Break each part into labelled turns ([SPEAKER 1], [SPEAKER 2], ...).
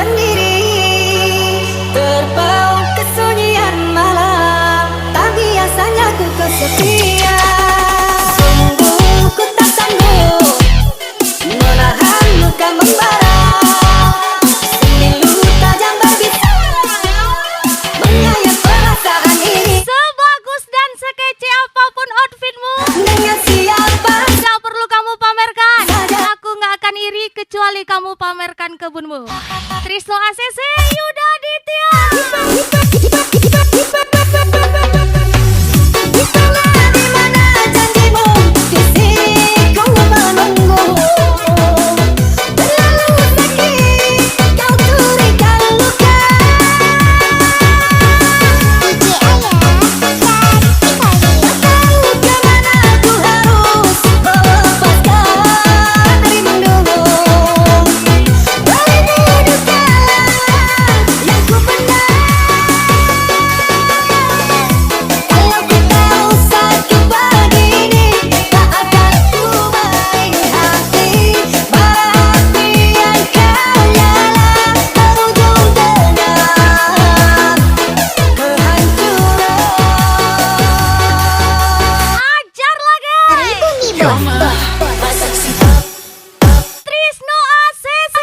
[SPEAKER 1] sendiri, terpaut kesunyian malam. Tak biasanya ku kesepian. Sungguh ku tak sanggup menahan luka membara. Semilu tajam berbisa mengayat perasaan ini.
[SPEAKER 2] Sebagus dan sekece apapun outfitmu,
[SPEAKER 1] Dengan siapa
[SPEAKER 2] tidak perlu kamu pamerkan.
[SPEAKER 1] saja
[SPEAKER 2] Aku nggak akan iri kecuali kamu pamerkan kebunmu. Trisno ACC Yuda Ditya.
[SPEAKER 1] Itulah di mana janjimu, di sini ku menunggu. Terlalu sakit kau berikan luka. Tahu kemana ku harus melepaskan rindumu. Darimu duka yang ku pendam. Kalau ku tahu sakit begini, tak akan ku main hati. Berarti yang kau ialah berujung dengan kehancuran.
[SPEAKER 2] Ajar lagi. Trisno ACC.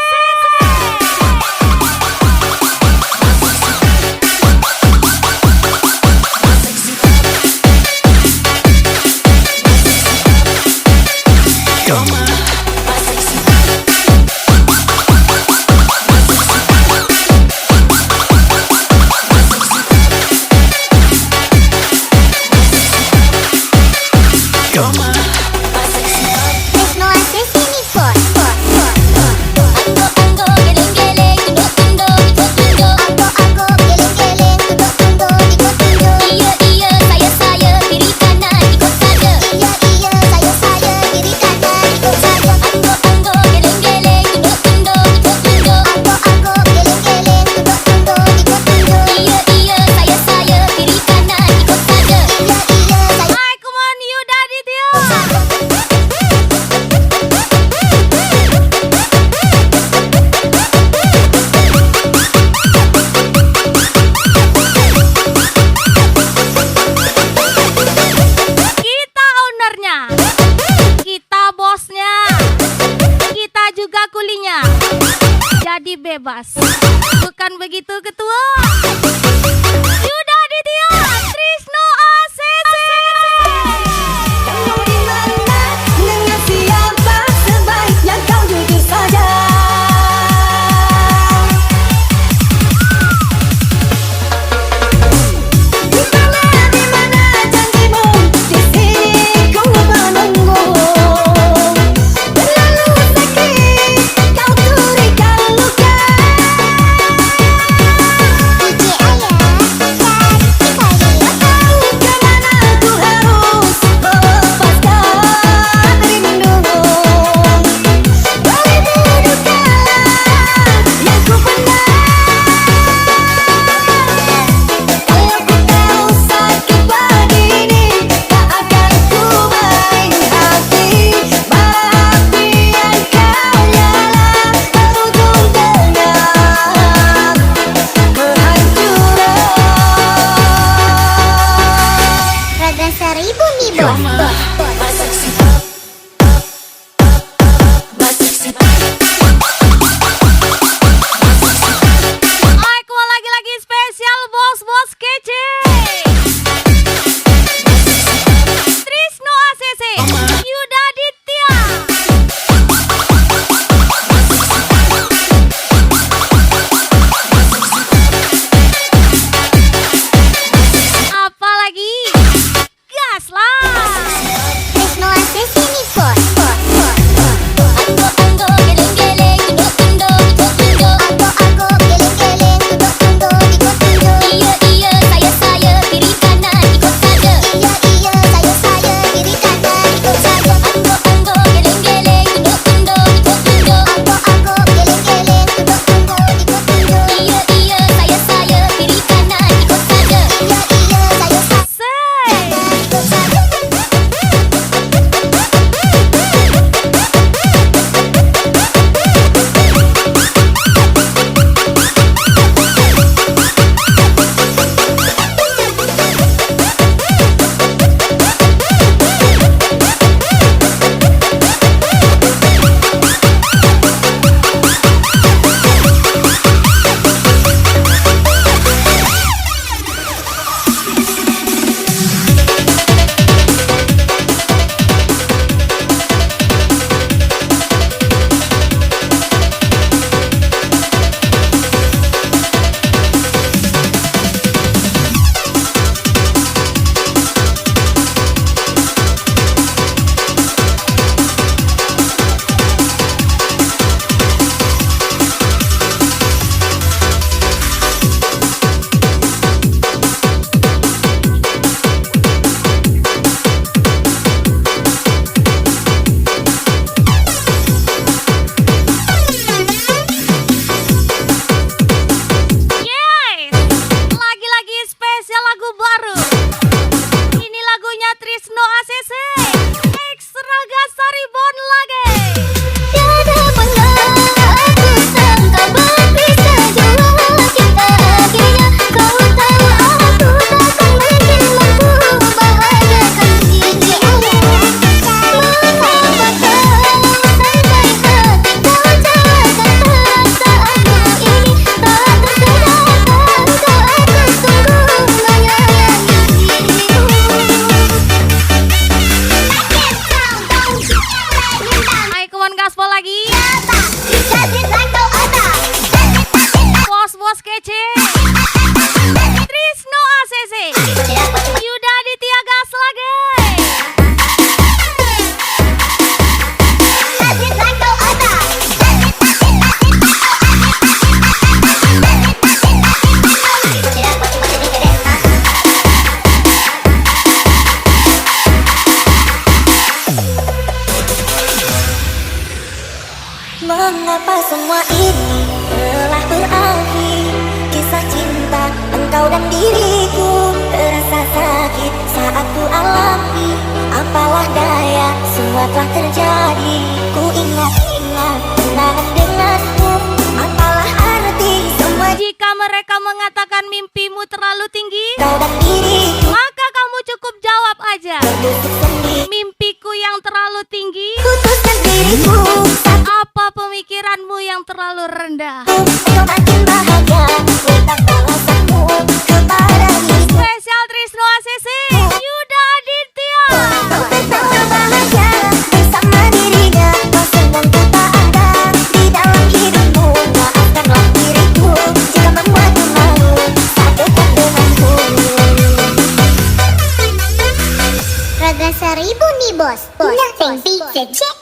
[SPEAKER 2] Hai, come on Yuda Ditya. Kita ownernya, kita bosnya, kita juga kulinya. Jadi bebas, bukan begitu ketua? Yuda Ditya, Trisno ACC.
[SPEAKER 1] Kamu di mana, dengan siapa, sebaiknya kau jujur saja. Itulah di mana janjimu, di sini ku menunggu. Terlalu sakit kau berikan luka. lagi. Apalah daya, semua telah terjadi. Ku ingat-ingat kenangan denganmu. Apalah arti semua
[SPEAKER 2] Jika mereka mengatakan mimpimu terlalu tinggi,
[SPEAKER 1] kau dan diriku
[SPEAKER 2] maka kamu cukup jawab aja.
[SPEAKER 1] berduduk sendiri.
[SPEAKER 2] Mimpiku yang terlalu tinggi,
[SPEAKER 1] Putuskan diriku satu
[SPEAKER 2] apa pemikiranmu yang terlalu rendah?
[SPEAKER 1] engkau makin bahagia. Minta balasanmu kepada diriku.
[SPEAKER 2] Spesial Trisno ACC, Yuda Aditya.
[SPEAKER 1] Kau tertawa bahagia bersama dirinya. Kau senang ku tak ada di dalam hidupmu. Maafkanlah diriku jika membuatmu malu. Satukan denganku. Raga seribu nih bos. Nothing beats a check.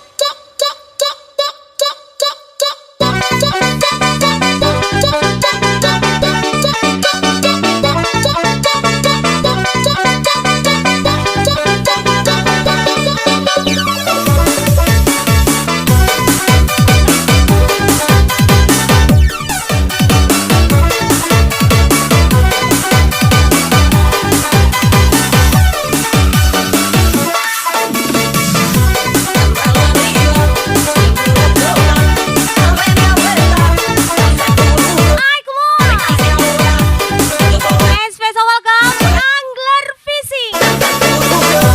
[SPEAKER 2] Hai, come on. And special welcome, Angler Fishing.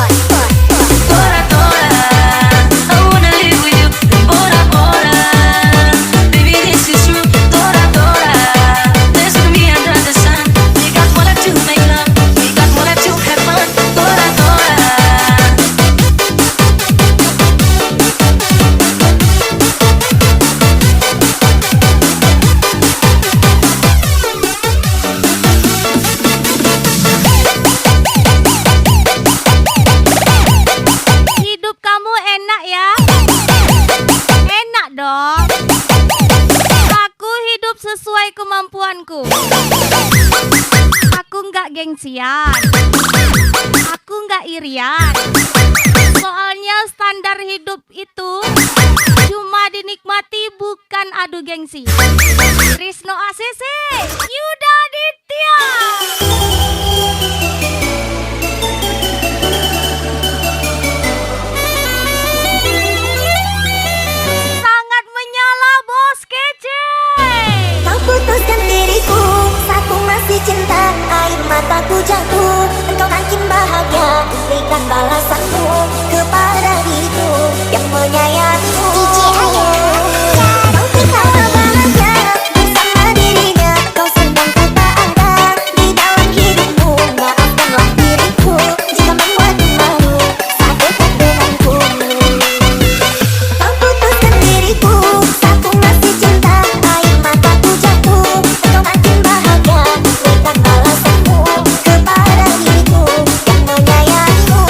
[SPEAKER 3] Tora tora, I wanna live with you. Bora bora, baby this is true. Tora tora, there's no me under the sun. We got more left to make love. We got more left to have fun. Tora tora.
[SPEAKER 2] Hidup kamu enak ya? Enak dong. Aku hidup sesuai kemampuanku. Aku nggak gengsian. Aku nggak irian. Soalnya standar hidup itu cuma dinikmati, bukan adu gengsi. Trisno ACC, Yuda Aditya. Sangat menyala bos kece.
[SPEAKER 1] Kau putuskan diriku, saat ku masih cinta. Air mataku jatuh, engkau makin bahagia. Berikan balasanmu kepada diriku yang menyayangimu. Kau tertawa bahagia bersama dirinya. Kau senang ku tak ada di dalam hidupmu. Maafkanlah diriku jika membuatmu malu. Satukan denganku. Kau putuskan diriku, saat ku masih cinta. Air mataku jatuh, engkau makin bahagia. Berikan balasanmu kepada diriku yang menyayangimu.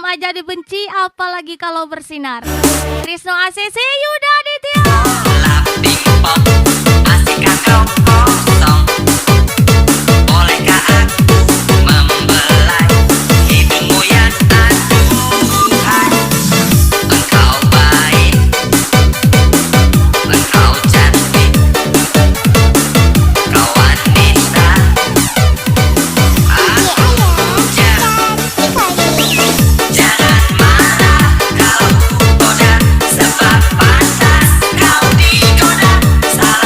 [SPEAKER 2] aja dibenci, apalagi kalau bersinar. Trisno ACC Yuda Aditya.
[SPEAKER 4] Pingpong, masihkah kau kosong? Bolehkah aku membelai hidungmu yang aduhai? Engkau baik, engkau cantik, kau wanita. Jangan marah kalau ku goda, sebab pantas kau digoda. Salah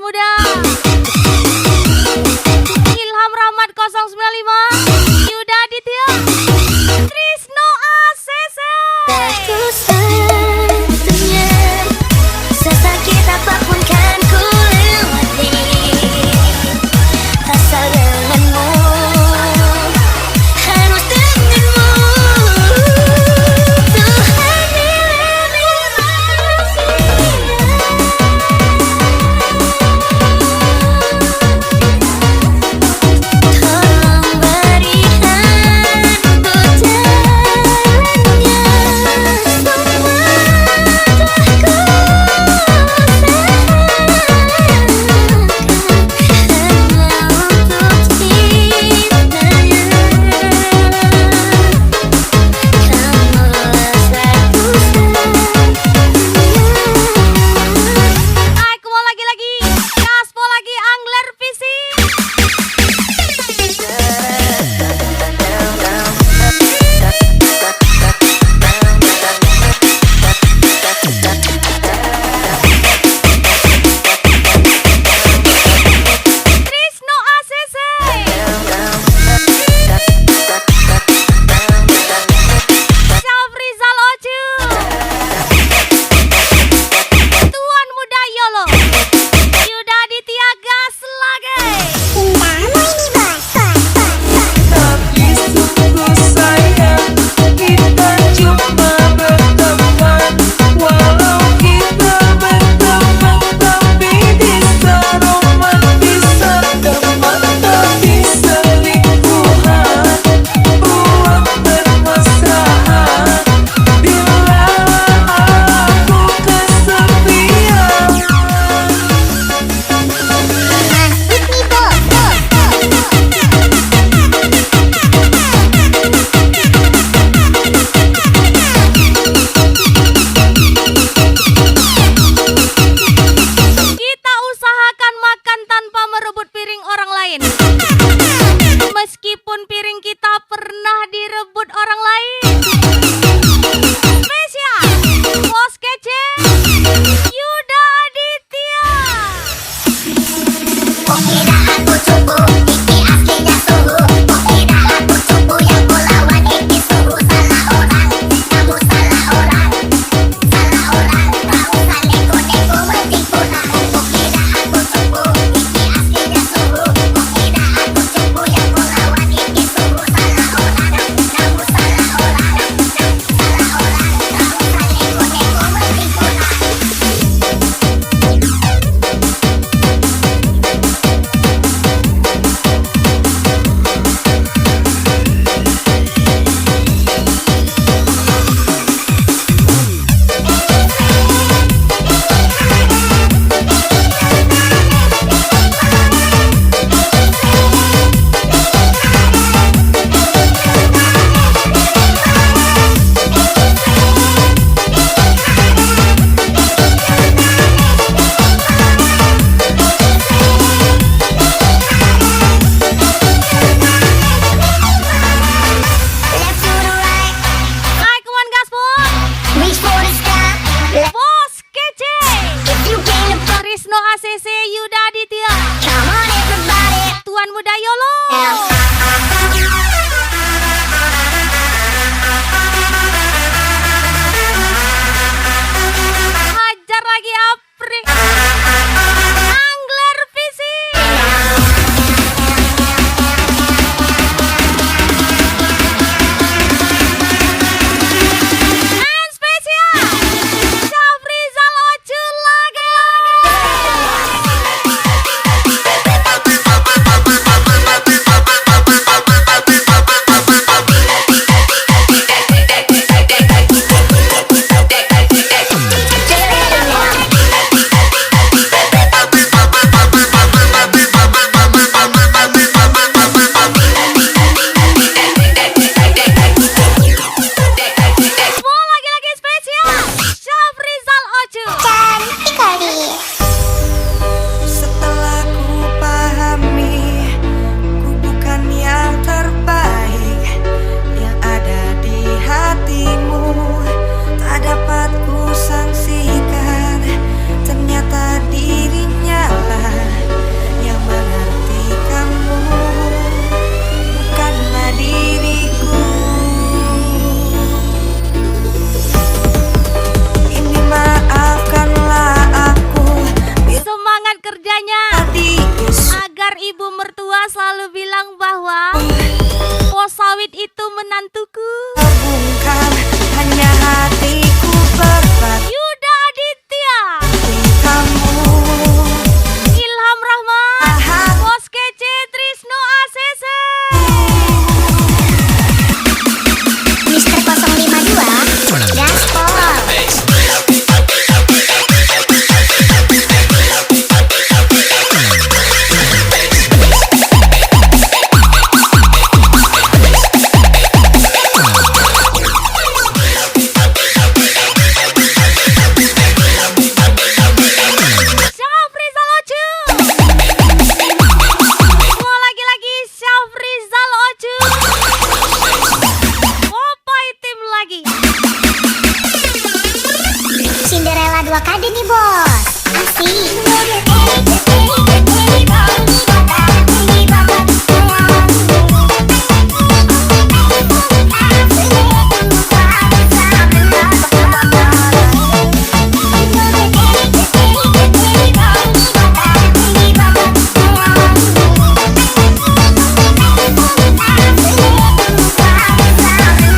[SPEAKER 2] muda. Ilham Rahmat 095, Yuda Aditya, Trisno ACC.
[SPEAKER 1] Aku satunya, sesakit apapun kan ku lewati, asal denganmu, harus denganmu. Tuhan tolong berikan ku jalannya, semua
[SPEAKER 2] Aku mau lagi, gaspol lagi, Angler Visi. Trisno ACC, Syafrizal Ocu, Tuan Muda Yolo, Yuda Aditya gas lagi.
[SPEAKER 5] Tapi sungguh sayang kita cuma berteman. Walau kita berteman tapi bisa romantis, teman tapi selingkuhan buat bermesraan. Bila aku kesepian,
[SPEAKER 2] Kita usahakan makan tanpa merebut piring orang lain. Meskipun piring kita pernah direbut orang lain. Spesial, Bos Kece, Yuda Aditya.
[SPEAKER 1] Kira aku cupu, iki aslinya suhu. Kira aku cupu, yang kau lawan iki suhu. Salah orang, kamu salah orang. Salah orang, kau saling neko-neko menipu aku. Kira aku cupu, iki aslinya suhu. Kira aku cupu, yang kau lawan iki suhu. Salah orang, kamu salah orang. Salah orang, kau saling neko-neko menipu aku. Left to the right,
[SPEAKER 2] Naik one gaspol,
[SPEAKER 1] reach for the sky.
[SPEAKER 2] Bos Kece,
[SPEAKER 1] If you came to fuck,
[SPEAKER 2] Trisno ACC, Yuda Aditya,
[SPEAKER 1] come on everybody.
[SPEAKER 2] Tuan Muda Yolo. Hajar lagi Apri, Angler Visi. And spesial, Syafrizal Ocu lagi. ibu mertua selalu bilang bahwa pos sawit itu menantuku.
[SPEAKER 5] Bungkam hanya hatiku berat
[SPEAKER 2] Yuda Aditya,
[SPEAKER 5] kamu.
[SPEAKER 2] Ilham Rahman, Bos Kece, Trisno ACC.
[SPEAKER 1] Mister 052 Gaspol.
[SPEAKER 2] Syafrizal Ocu. Mau lagi-lagi Syafrizal Ocu. Popai tim lagi.
[SPEAKER 1] Cinderella 2 kali nih bos. Asik.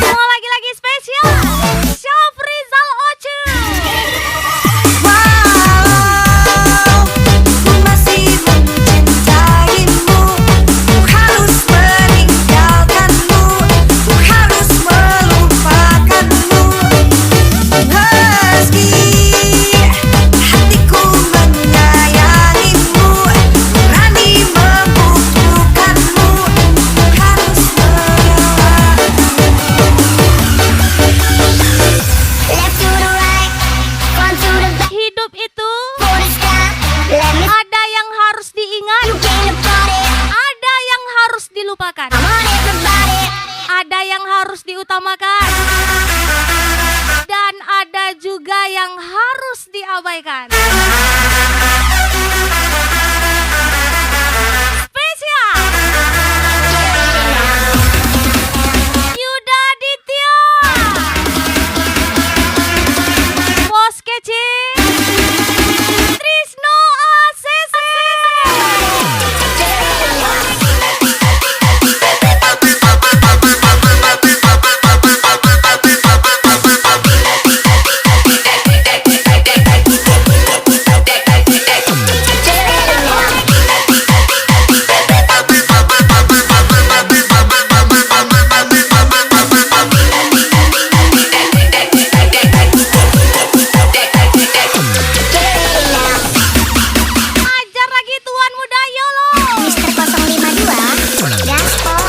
[SPEAKER 2] Mau lagi-lagi spesial Syafrizal Ocu.
[SPEAKER 5] Wow, ku masih mencintaimu. Ku harus meninggalkanmu. Ku harus melupakanmu. Meski hatiku menyayangimu, berani membutuhkanmu. Ku harus
[SPEAKER 1] Left to the right, front to the back,
[SPEAKER 2] Hidup itu
[SPEAKER 1] for the stop. Let me
[SPEAKER 2] ada yang harus diingat,
[SPEAKER 1] you came to party.
[SPEAKER 2] ada yang harus dilupakan,
[SPEAKER 1] Come on everybody.
[SPEAKER 2] ada yang harus diutamakan, dan ada juga yang harus diabaikan. Spesial Yuda Aditya, Bos Kece, Trisno ACC. Ajar lagi tuan muda Yolo.
[SPEAKER 1] Mister 052 Gaspol.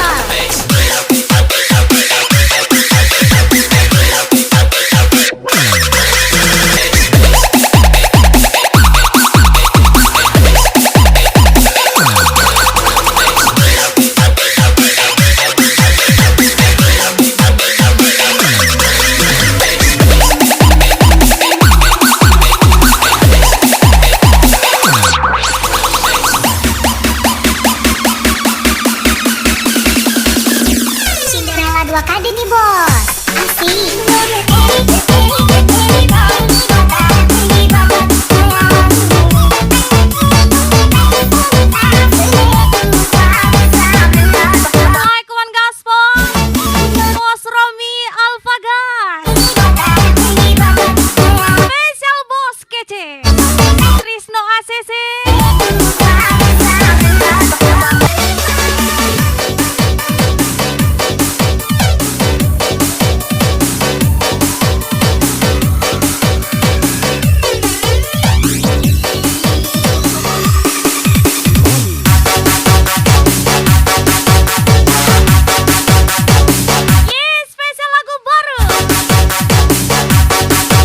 [SPEAKER 1] Cinderella 2 kali nih bos. Asik.
[SPEAKER 2] Hai kawan gaspol, Bos Romi Alfagar, spesial Bos Kece, Trisno ACC. Yeay, spesial lagu baru.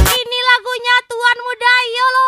[SPEAKER 2] Ini lagunya Tuan Muda Yolo.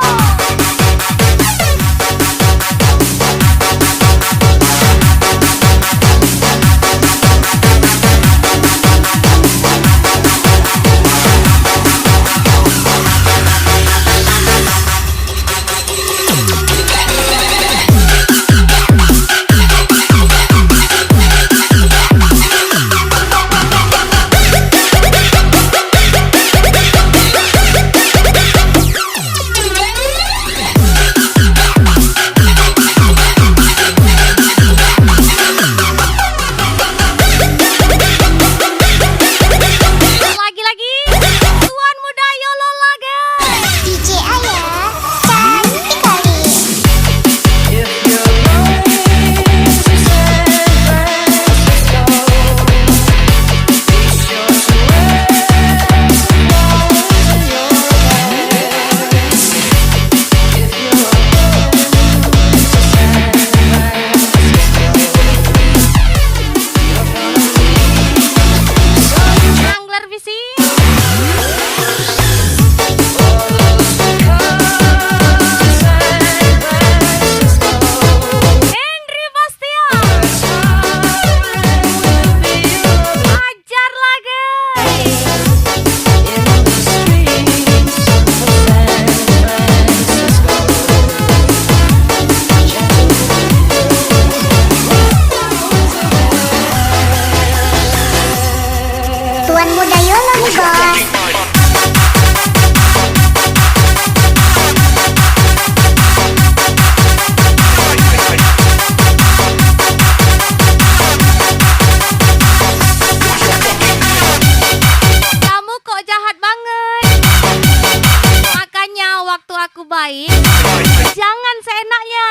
[SPEAKER 2] Jangan seenaknya.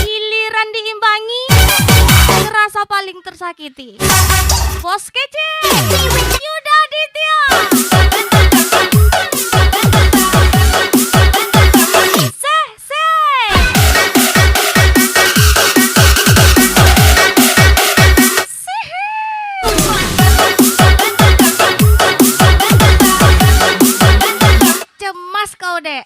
[SPEAKER 2] Giliran diimbangi, terasa paling tersakiti. Bos kece, Yuda Aditya. Cemas kau, Dek.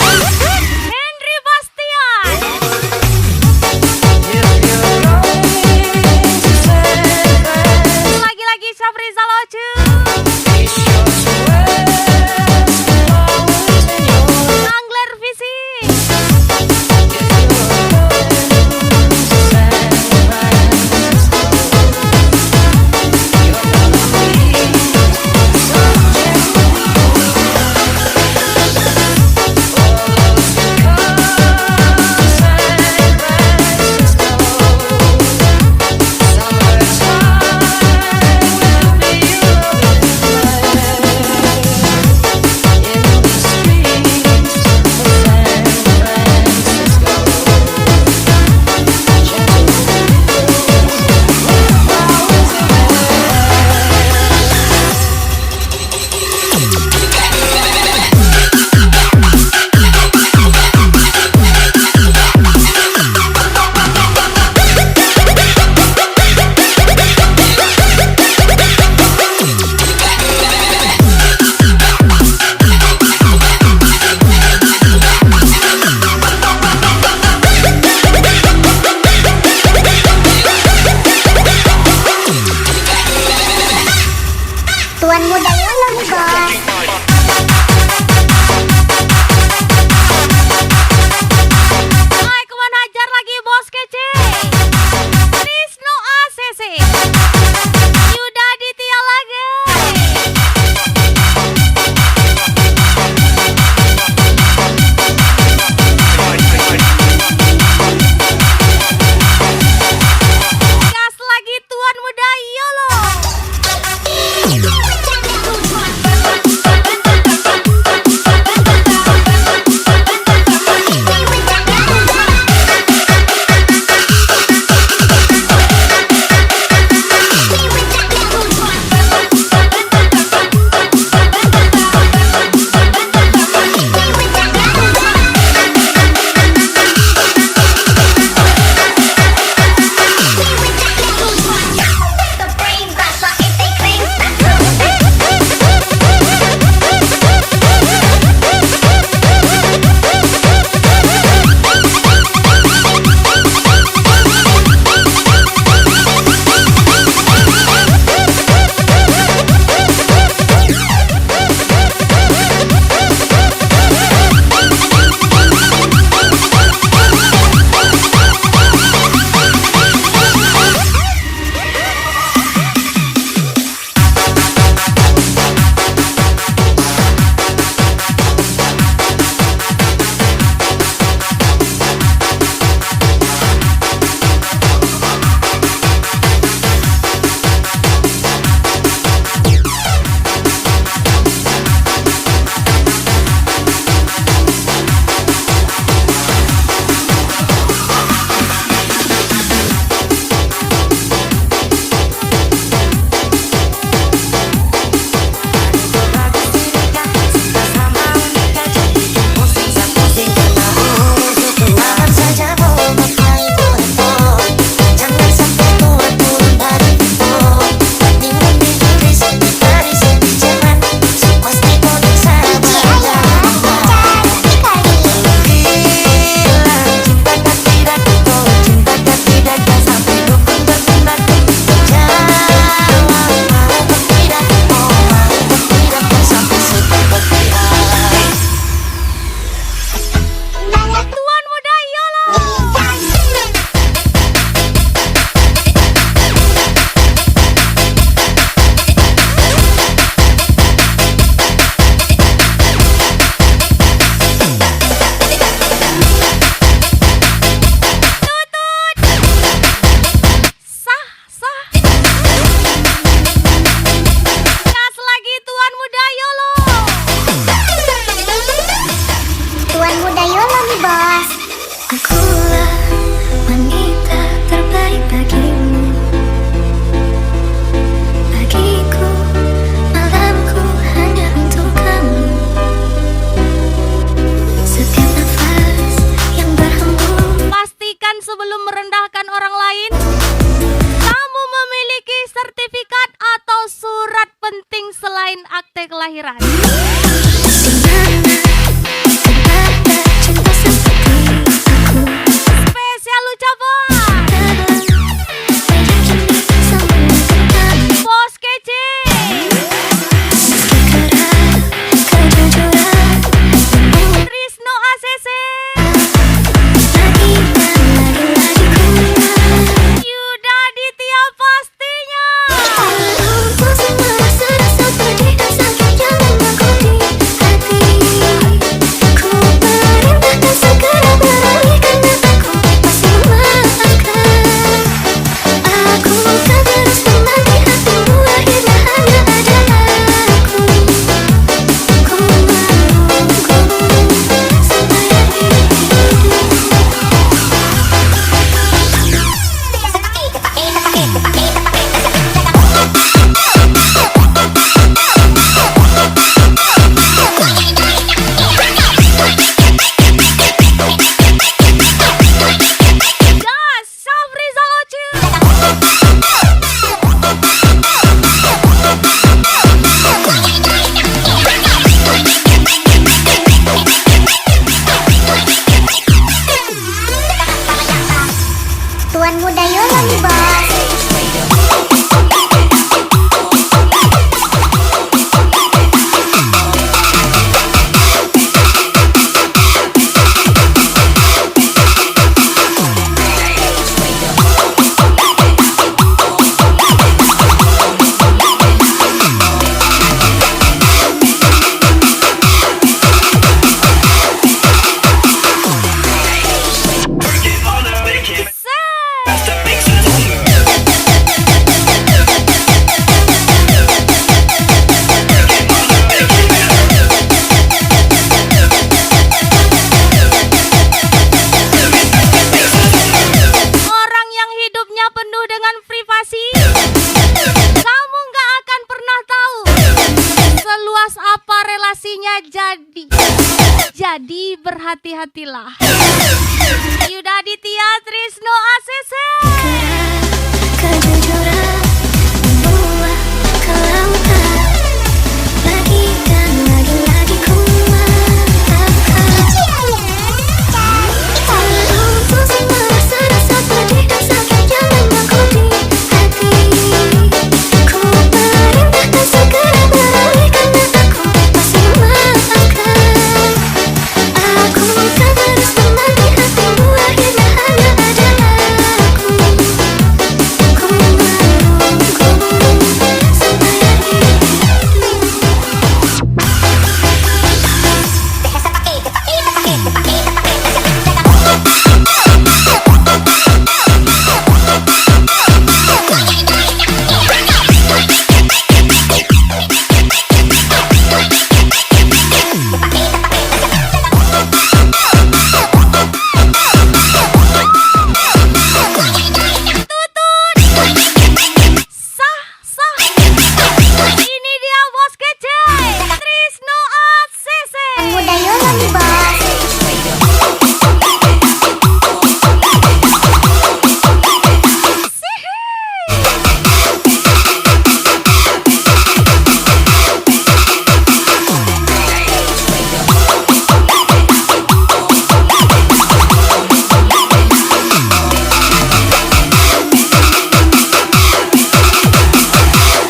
[SPEAKER 2] Henry Bastian. Lagi-lagi Syafri Zalocu. Angler Visi.
[SPEAKER 1] Tuan muda Yolong Bos.
[SPEAKER 2] Hai, kemana hajar lagi bos kece. Trisno ACC. Yuda Aditya lagi. Gas lagi tuan muda Yolo. akte kelahiran. Spesial ucapan Bos Kece. Trisno ACC. Yuda Aditya pastinya. Das Safrizal Oce.
[SPEAKER 1] Tuan muda Yolandi bos. Orang yang hidupnya penuh dengan privasi, kamu gak akan pernah tahu seluas apa relasinya jadi. Jadi berhati-hatilah. Yuda Aditya, Trisno ACC. Kejujuran membuah ke lautan. Lagi dan lagi ku mengatakan walaupun semua rasa-rasa pedih dan sakit yang membakar di hati, ku perintahkan segera beralihkan mataku, pasti maafkan. Aku kan terus menanti hatimu, akhirnya hanya ada aku. Ku menunggu sampai akhir.
[SPEAKER 2] Sah. Ini dia Bos Kece, Trisno ACC.
[SPEAKER 1] Muda Yolandi bos.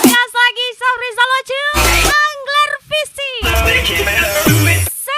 [SPEAKER 2] Gas lagi Safrizal Oce, Angler Fishing. Say.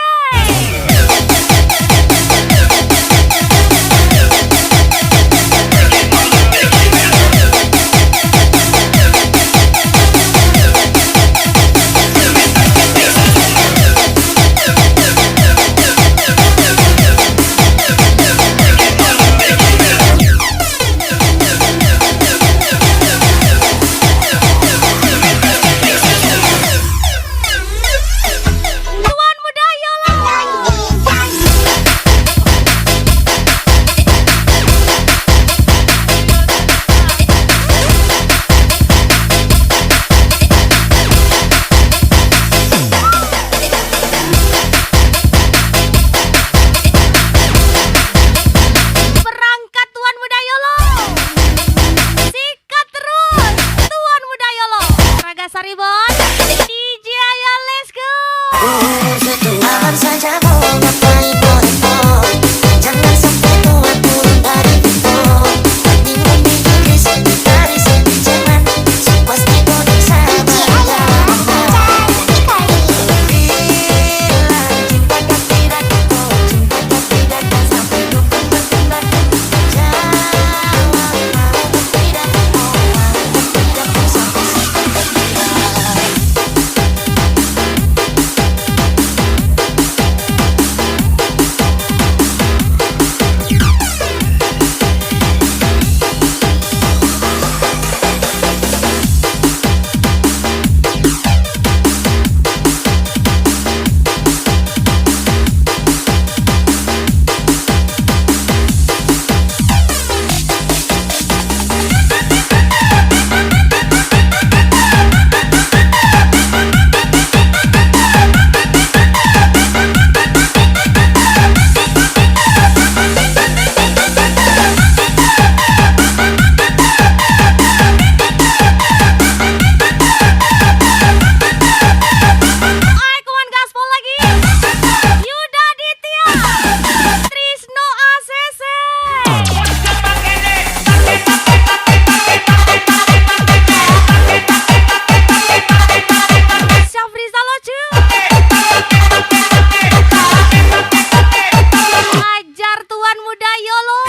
[SPEAKER 1] Aman saja mau ngapain bodoh. Jangan sampai tua turun dari tembok. Mendingan bikin risik dari sini jangan. Pasti bodoh sama aja. Bila cinta kan tidak cukup, cinta kan tidak kan sampai dukun berkembang. Jawab mau tidak mau, tidak mau sampai
[SPEAKER 2] Ayo kawan gaspol lagi. Yuda Ditya, Trisno ACC, Syafrizal Ocu, Ajar Tuan Muda Yolo,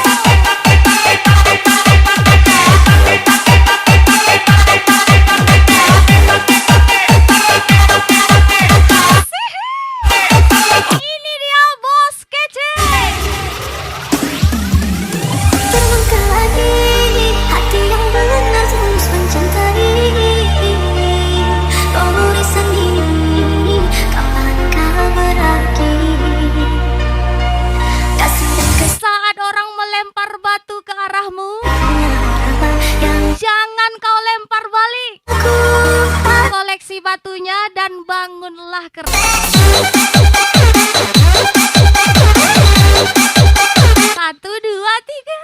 [SPEAKER 2] ini dia bos kece.
[SPEAKER 1] terlangkah lagi hati yang benar tulus mencintai. Oh urusan ini kapan kau berakhir? Kasih dan
[SPEAKER 2] Saat orang melempar batu ke arahmu,
[SPEAKER 1] kesalahan yang
[SPEAKER 2] jangan kau lempar balik.
[SPEAKER 1] ku
[SPEAKER 2] Koleksi batunya dan bangunlah keras. Satu, dua, tiga.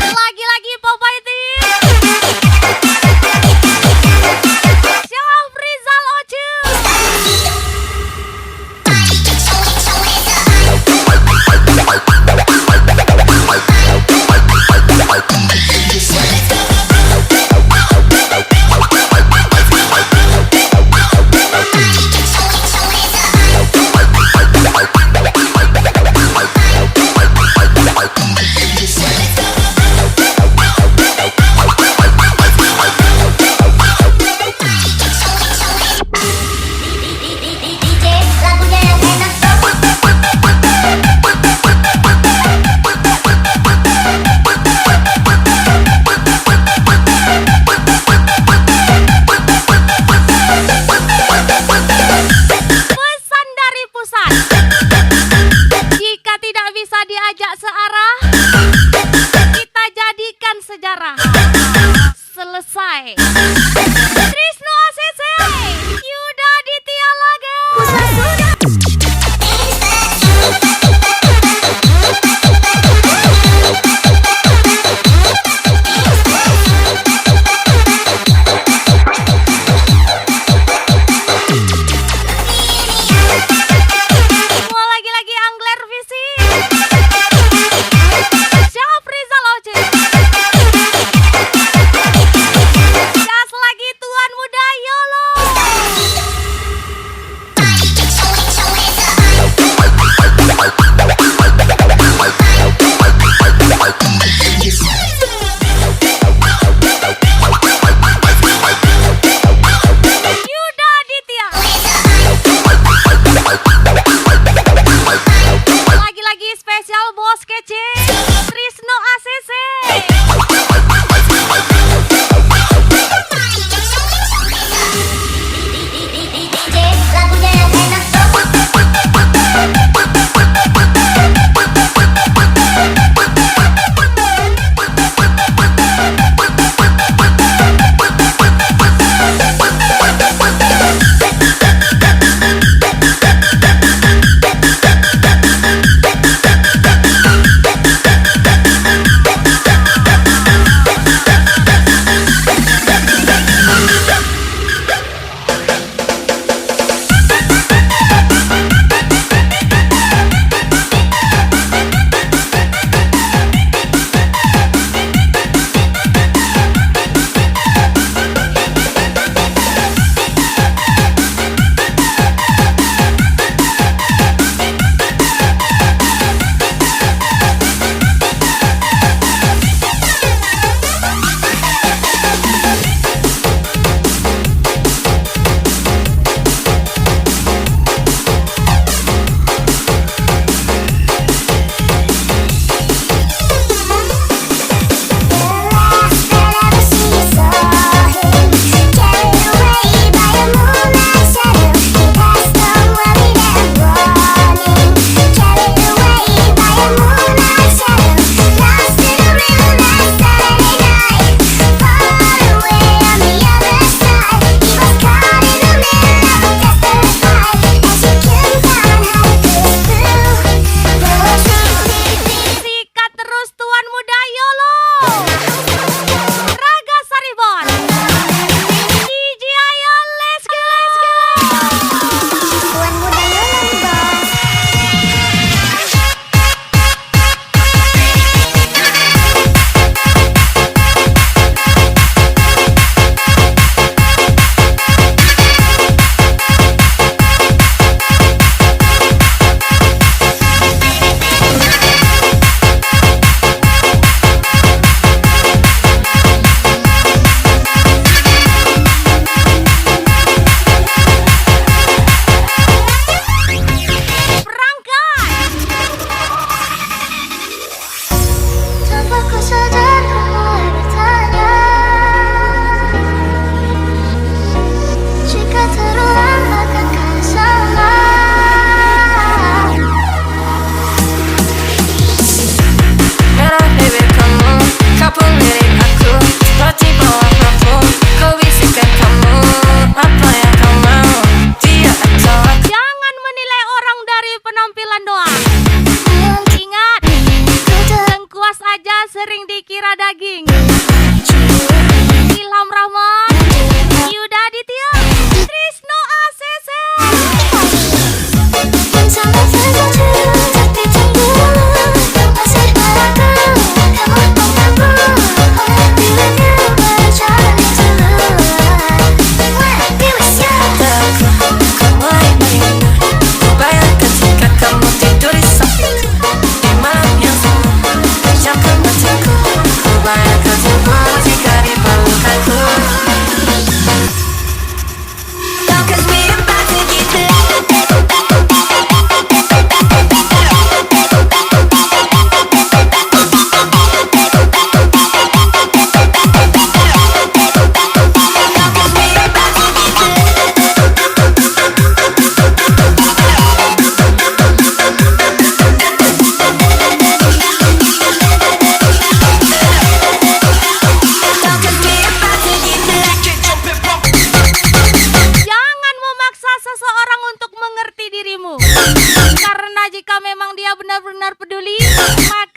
[SPEAKER 2] Lagi-lagi Popeye Team. Syafrizal Ocu.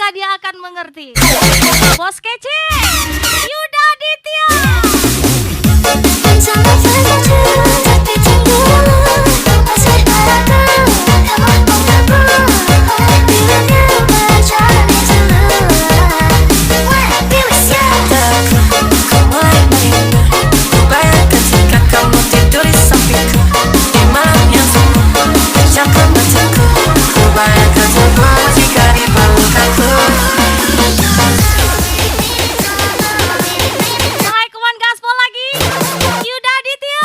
[SPEAKER 2] maka dia akan mengerti. Bos kece, Yuda Aditya.
[SPEAKER 1] Sama saja tapi cemburu masih ada kamu mengaku bilangnya berjalan pilih siapa
[SPEAKER 5] Ku mulai merindu, ku bayangkan jika kamu tidur di sampingku di malam yang sunyi, pejamkan mataku. Ku bayangkan semua jika di pelukanku.
[SPEAKER 2] Hai, kawan gaspol lagi, Yuda Aditya.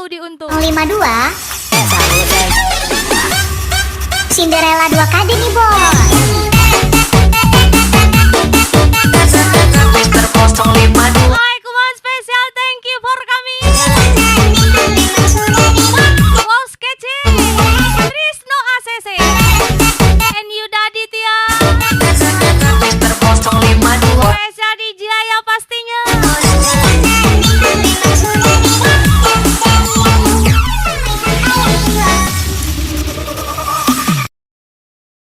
[SPEAKER 2] Audi Untung.
[SPEAKER 1] 052 Cinderella 2 KD nih bos.